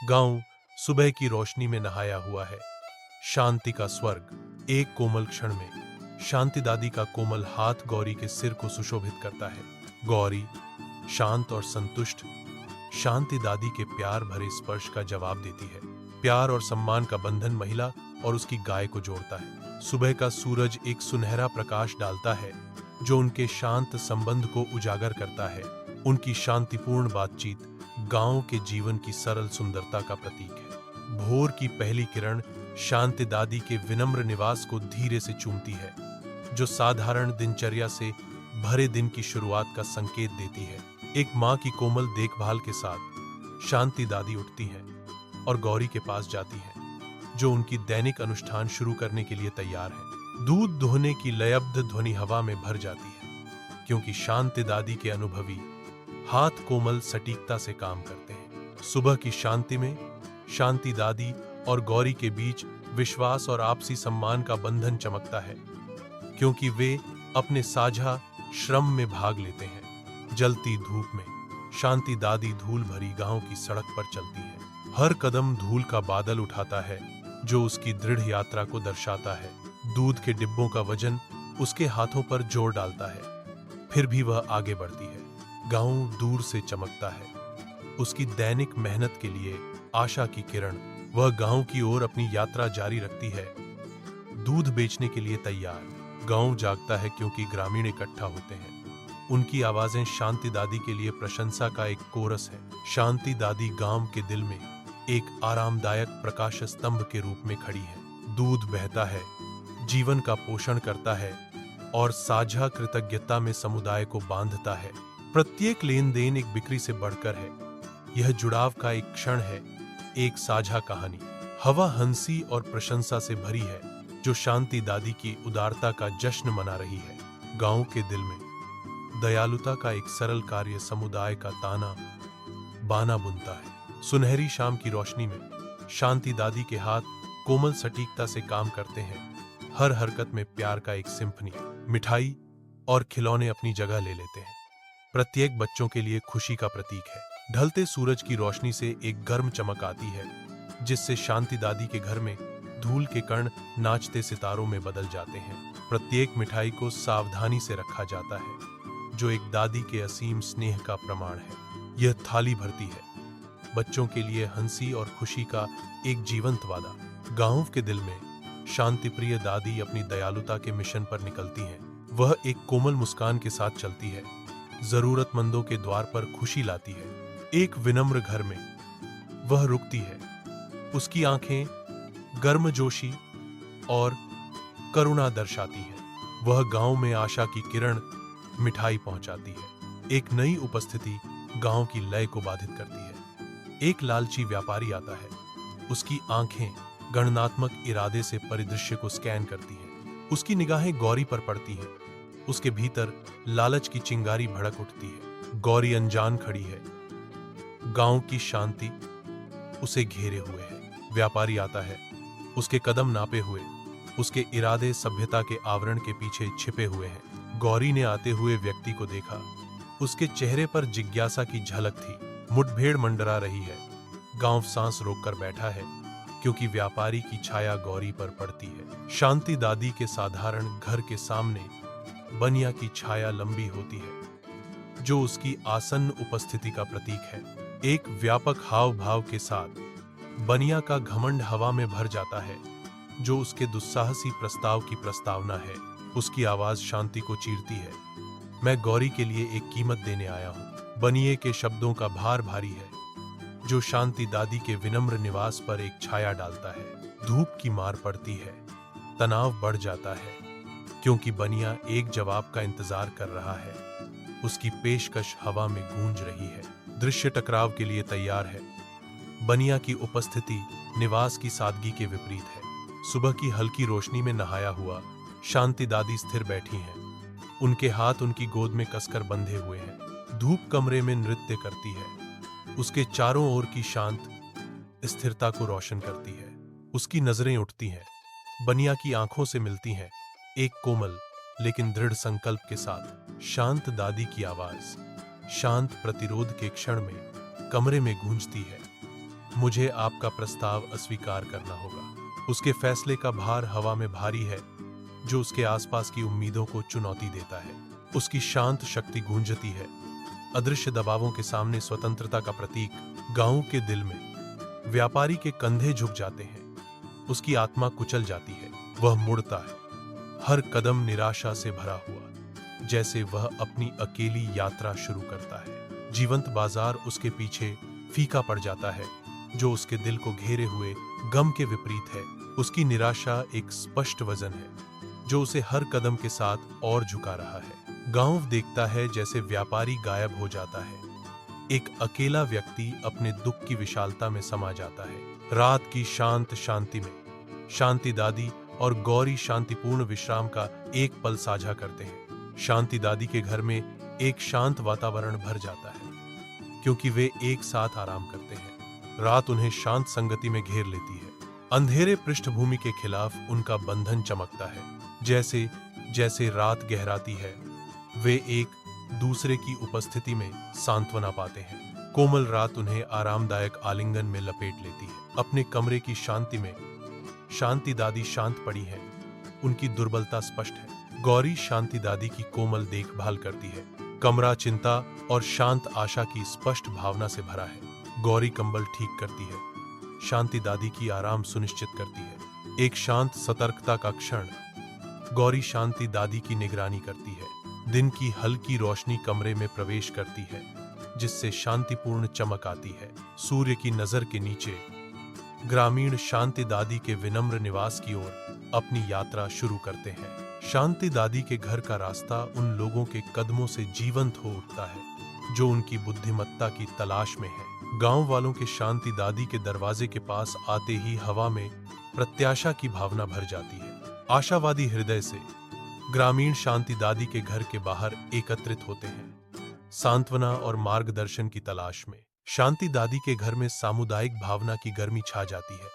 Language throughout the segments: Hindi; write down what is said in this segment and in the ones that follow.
गांव सुबह की रोशनी में नहाया हुआ है। शांति का स्वर्ग। एक कोमल क्षण में शांति दादी का कोमल हाथ गौरी के सिर को सुशोभित करता है। गौरी शांत और संतुष्ट शांति दादी के प्यार भरे स्पर्श का जवाब देती है। प्यार और सम्मान का बंधन महिला और उसकी गाय को जोड़ता है। सुबह का सूरज एक सुनहरा प्रकाश डालता है जो उनके शांत संबंध को उजागर करता है। उनकी शांतिपूर्ण बातचीत गांव के जीवन की सरल सुंदरता का प्रतीक है। भोर की पहली किरण शांति दादी के विनम्र निवास को धीरे से चूमती है, जो साधारण दिनचर्या से भरे दिन की शुरुआत का संकेत देती है। एक माँ की कोमल देखभाल के साथ शांति दादी उठती हैं और गौरी के पास जाती हैं, जो उनकी दैनिक अनुष्ठान शुरू करने के लिए तैयार है। दूध दोहने की लयबद्ध ध्वनि हवा में भर जाती है, क्योंकि शांति दादी के अनुभवी हाथ कोमल सटीकता से काम करते हैं। सुबह की शांति में शांति दादी और गौरी के बीच विश्वास और आपसी सम्मान का बंधन चमकता है, क्योंकि वे अपने साझा श्रम में भाग लेते हैं। जलती धूप में शांति दादी धूल भरी गांव की सड़क पर चलती है। हर कदम धूल का बादल उठाता है, जो उसकी दृढ़ यात्रा को दर्शाता है। दूध के डिब्बों का वजन उसके हाथों पर जोर डालता है, फिर भी वह आगे बढ़ती है। गांव दूर से चमकता है, उसकी दैनिक मेहनत के लिए आशा की किरण। वह गांव की ओर अपनी यात्रा जारी रखती है, दूध बेचने के लिए तैयार। गांव जागता है क्योंकि ग्रामीण इकट्ठा होते हैं। उनकी आवाजें शांति दादी के लिए प्रशंसा का एक कोरस है। शांति दादी गांव के दिल में एक आरामदायक प्रकाश स्तंभ के रूप में खड़ी है। दूध बहता है, जीवन का पोषण करता है और साझा कृतज्ञता में समुदाय को बांधता है। प्रत्येक लेन देन एक बिक्री से बढ़कर है। यह जुड़ाव का एक क्षण है, एक साझा कहानी। हवा हंसी और प्रशंसा से भरी है, जो शांति दादी की उदारता का जश्न मना रही है। गांव के दिल में दयालुता का एक सरल कार्य समुदाय का ताना बाना बुनता है। सुनहरी शाम की रोशनी में शांति दादी के हाथ कोमल सटीकता से काम करते हैं। हर हरकत में प्यार का एक सिम्फनी। मिठाई और खिलौने अपनी जगह ले लेते हैं। प्रत्येक बच्चों के लिए खुशी का प्रतीक है। ढलते सूरज की रोशनी से एक गर्म चमक आती है, जिससे शांति दादी के घर में धूल के कण नाचते सितारों में बदल जाते हैं। प्रत्येक मिठाई को सावधानी से रखा जाता है, जो एक दादी के असीम स्नेह का प्रमाण है। यह थाली भरती है, बच्चों के लिए हंसी और खुशी का एक जीवंत वादा। गांव के दिल में शांति प्रिय दादी अपनी दयालुता के मिशन पर निकलती हैं। वह एक कोमल मुस्कान के साथ चलती है, जरूरतमंदों के द्वार पर खुशी लाती है। एक विनम्र घर में वह रुकती है, उसकी आंखें गर्मजोशी और करुणा दर्शाती हैं। वह गांव में आशा की किरण मिठाई पहुंचाती है। एक नई उपस्थिति गांव की लय को बाधित करती है। एक लालची व्यापारी आता है, उसकी आंखें गणनात्मक इरादे से परिदृश्य को स्कैन करती हैं। उसकी निगाहें गौरी पर पड़ती हैं। उसके भीतर लालच की चिंगारी भड़क उठती है। गौरी अनजान खड़ी है, गांव की शांति उसे घेरे हुए है। व्यापारी आता है, उसके कदम नापे हुए, उसके इरादे सभ्यता के आवरण के पीछे छिपे हुए हैं। गौरी ने आते हुए व्यक्ति को देखा, उसके चेहरे पर जिज्ञासा की झलक थी। मुठभेड़ मंडरा रही है। गांव सांस रोककर बैठा है, क्योंकि व्यापारी की छाया गौरी पर पड़ती है। शांति दादी के साधारण घर के सामने बनिया की छाया लंबी होती है, जो उसकी आसन्न उपस्थिति का प्रतीक है। एक व्यापक हाव भाव के साथ बनिया का घमंड हवा में भर जाता है, जो उसके दुस्साहसी प्रस्ताव की प्रस्तावना है। उसकी आवाज शांति को चीरती है, मैं गौरी के लिए एक कीमत देने आया हूं। बनिए के शब्दों का भार भारी है, जो शांति दादी के विनम्र निवास पर एक छाया डालता है। धूप की मार पड़ती है, तनाव बढ़ जाता है, क्योंकि बनिया एक जवाब का इंतजार कर रहा है। उसकी पेशकश हवा में गूंज रही है। दृश्य टकराव के लिए तैयार है। बनिया की उपस्थिति निवास की सादगी के विपरीत है। सुबह की हल्की रोशनी में नहाया हुआ शांति दादी स्थिर बैठी हैं। उनके हाथ उनकी गोद में कसकर बंधे हुए हैं। धूप कमरे में नृत्य करती है, उसके चारों ओर की शांत स्थिरता को रोशन करती है। उसकी नजरें उठती हैं, बनिया की आंखों से मिलती हैं, एक कोमल लेकिन दृढ़ संकल्प के साथ। शांत दादी की आवाज शांत प्रतिरोध के क्षण में कमरे में गूंजती है। मुझे आपका प्रस्ताव अस्वीकार करना होगा। उसके फैसले का भार हवा में भारी है, जो उसके आसपास की उम्मीदों को चुनौती देता है। उसकी शांत शक्ति गूंजती है, अदृश्य दबावों के सामने स्वतंत्रता का प्रतीक। गांव के दिल में व्यापारी के कंधे झुक जाते हैं, उसकी आत्मा कुचल जाती है। वह मुड़ता है, हर कदम निराशा से भरा हुआ, जैसे वह अपनी अकेली यात्रा शुरू करता है। जीवंत बाजार उसके पीछे फीका पड़ जाता है, जो उसके दिल को घेरे हुए गम के विपरीत है। उसकी निराशा एक स्पष्ट वजन है, जो उसे हर कदम के साथ और झुका रहा है। गांव देखता है जैसे व्यापारी गायब हो जाता है, एक अकेला व्यक्ति अपने दुख की विशालता में समा जाता है। रात की शांत शांति में शांति दादी और गौरी शांतिपूर्ण विश्राम का एक पल साझा करते हैं। शांति दादी के घर में एक शांत वातावरण भर जाता है, क्योंकि वे एक साथ आराम करते हैं। रात उन्हें शांत संगति में घेर लेती है। अंधेरे पृष्ठभूमि के खिलाफ उनका बंधन चमकता है। जैसे जैसे रात गहराती है, वे एक दूसरे की उपस्थिति में सांत्वना पाते हैं। कोमल रात उन्हें आरामदायक आलिंगन में लपेट लेती है। अपने कमरे की शांति में शांति दादी शांत पड़ी है, उनकी दुर्बलता स्पष्ट है। गौरी शांति दादी की कोमल देखभाल करती है। कमरा चिंता और शांत आशा की स्पष्ट भावना से भरा है। गौरी कंबल ठीक करती है, शांति दादी की आराम सुनिश्चित करती है। एक शांत सतर्कता का क्षण, गौरी शांति दादी की निगरानी करती है। दिन की हल्की रोशनी कमरे में प्रवेश करती है, जिससे शांतिपूर्ण चमक आती है। सूर्य की नजर के नीचे ग्रामीण शांति दादी के विनम्र निवास की ओर अपनी यात्रा शुरू करते हैं। शांति दादी के घर का रास्ता उन लोगों के कदमों से जीवंत हो उठता है, जो उनकी बुद्धिमत्ता की तलाश में है। गांव वालों के शांति दादी के दरवाजे के पास आते ही हवा में प्रत्याशा की भावना भर जाती है। आशावादी हृदय से ग्रामीण शांति दादी के घर के बाहर एकत्रित होते हैं, सांत्वना और मार्गदर्शन की तलाश में। शांति दादी के घर में सामुदायिक भावना की गर्मी छा जाती है,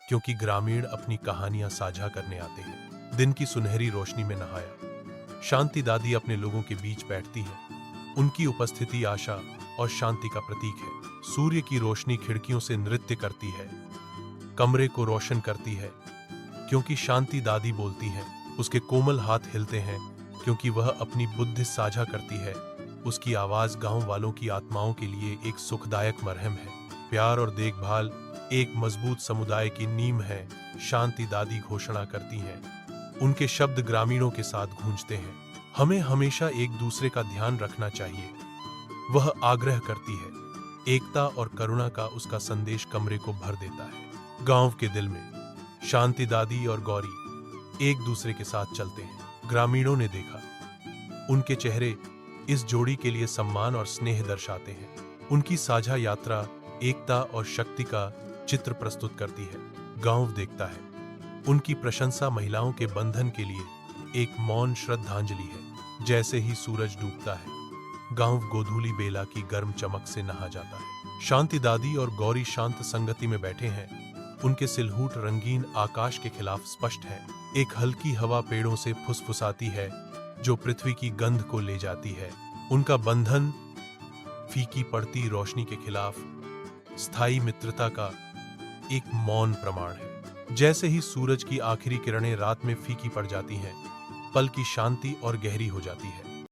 क्योंकि ग्रामीण अपनी कहानियां साझा करने आते हैं। दिन की सुनहरी रोशनी में नहाया शांति दादी अपने लोगों के बीच बैठती हैं। उनकी उपस्थिति आशा और शांति का प्रतीक है। सूर्य की रोशनी खिड़कियों से नृत्य करती है, कमरे को रोशन करती है, क्योंकि शांति दादी बोलती हैं। उसके कोमल हाथ हिलते हैं, क्योंकि वह अपनी बुद्धि साझा करती है। उसकी आवाज गांव वालों की आत्माओं के लिए एक सुखदायक मरहम है। प्यार और देखभाल एक मजबूत समुदाय की नींव है, शांति दादी घोषणा करती हैं। उनके शब्द ग्रामीणों के साथ गूंजते हैं। हमें हमेशा एक दूसरे का ध्यान रखना चाहिए, वह आग्रह करती है। एकता और करुणा का उसका संदेश कमरे को भर देता है। गांव के दिल में शांति दादी और गौरी एक दूसरे के साथ चलते हैं। ग्रामीणों ने देखा, उनके चेहरे इस जोड़ी के लिए सम्मान और स्नेह दर्शाते हैं। उनकी साझा यात्रा एकता और शक्ति का चित्र प्रस्तुत करती है। गांव देखता है, उनकी प्रशंसा महिलाओं के बंधन के लिए एक मौन श्रद्धांजलि है। जैसे ही सूरज डूबता है, गांव गोधूली बेला की गर्म चमक से नहा जाता है। शांति दादी और गौरी शांत संगति में बैठे हैं। उनके सिलहूट रंगीन आकाश के खिलाफ स्पष्ट है। एक हल्की हवा पेड़ों से फुसफुसाती है, जो पृथ्वी की गंध को ले जाती है। उनका बंधन फीकी पड़ती रोशनी के खिलाफ स्थायी मित्रता का एक मौन प्रमाण है। जैसे ही सूरज की आखिरी किरणें रात में फीकी पड़ जाती हैं, पल की शांति और गहरी हो जाती है।